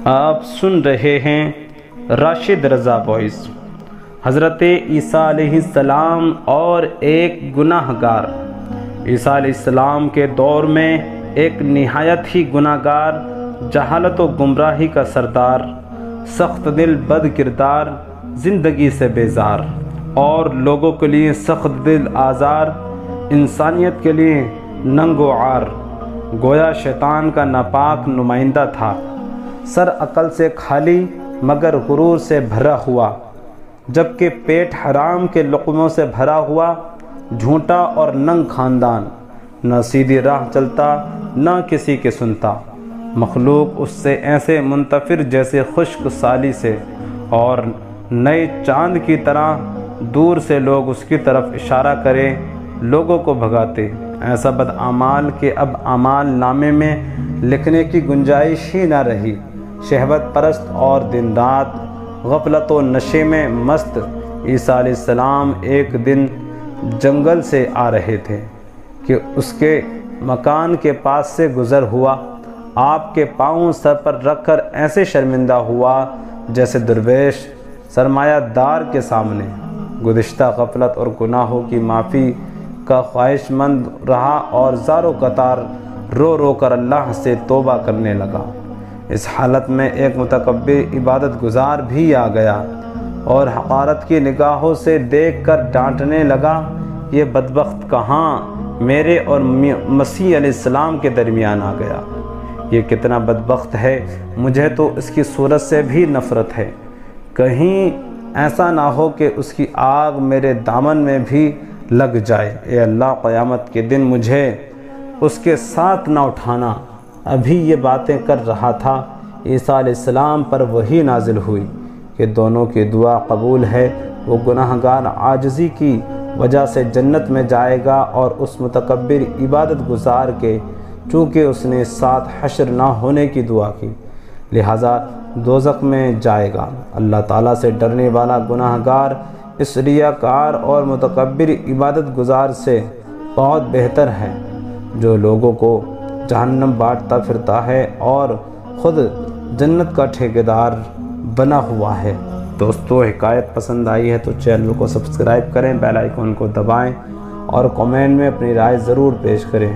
آپ سن رہے ہیں راشد رضا وائس۔ حضرت عیسیٰ علیہ السلام اور ایک گناہ گار۔ عیسیٰ علیہ السلام کے دور میں ایک نہایت ہی گناہ گار، جہالت و گمراہی کا سردار، سخت دل بد کردار، زندگی سے بیزار، اور لوگوں کے لیے سخت دل آزار، انسانیت کے لیے ننگ و عار، گویا شیطان کا ناپاک نمائندہ تھا، سر عقل سے خالی مگر غرور سے بھرا ہوا، جبکہ پیٹ حرام کے لقموں سے بھرا ہوا، جھوٹا اور ننگ خاندان، نہ سیدھی راہ چلتا نہ کسی کے سنتا، مخلوق اس سے ایسے منتفر جیسے خشک سالی سے، اور نئے چاند کی طرح دور سے لوگ اس کی طرف اشارہ کریں لوگوں کو بھگاتے، ایسا بدعمال کہ اب اعمال نامے میں لکھنے کی گنجائش ہی نہ رہی۔ شہوت پرست اور دن رات غفلت و نشے میں مست عیسیٰ علیہ السلام ایک دن جنگل سے آ رہے تھے کہ اس کے مکان کے پاس سے گزر ہوا، آپ کے پاؤں سر پر رکھ کر ایسے شرمندہ ہوا جیسے درویش سرمایہ دار کے سامنے گزشتہ غفلت اور گناہوں کی معافی کا خواہش مند رہا، اور زارو قطار رو رو کر اللہ سے توبہ کرنے لگا۔ اس حالت میں ایک متکبر عبادت گزار بھی آ گیا اور حقارت کی نگاہوں سے دیکھ کر ڈانٹنے لگا، یہ بدبخت کہاں میرے اور مسیح علیہ السلام کے درمیان آ گیا؟ یہ کتنا بدبخت ہے، مجھے تو اس کی صورت سے بھی نفرت ہے، کہیں ایسا نہ ہو کہ اس کی آگ میرے دامن میں بھی لگ جائے۔ اے اللہ، قیامت کے دن مجھے اس کے ساتھ نہ اٹھانا۔ ابھی یہ باتیں کر رہا تھا، عیسیٰ علیہ السلام پر وحی نازل ہوئی کہ دونوں کی دعا قبول ہے، وہ گناہ گار عاجزی کی وجہ سے جنت میں جائے گا، اور اس متکبر عبادت گزار کے چونکہ اس نے ساتھ حشر نہ ہونے کی دعا کی لہٰذا دوزخ میں جائے گا۔ اللہ تعالیٰ سے ڈرنے والا گناہ گار اس ریاکار اور متکبر عبادت گزار سے بہت بہتر ہے جو لوگوں کو جہنم بانٹتا پھرتا ہے اور خود جنت کا ٹھیکیدار بنا ہوا ہے۔ دوستو، حکایت پسند آئی ہے تو چینل کو سبسکرائب کریں، بیل آئیکن کو دبائیں اور کمنٹ میں اپنی رائے ضرور پیش کریں۔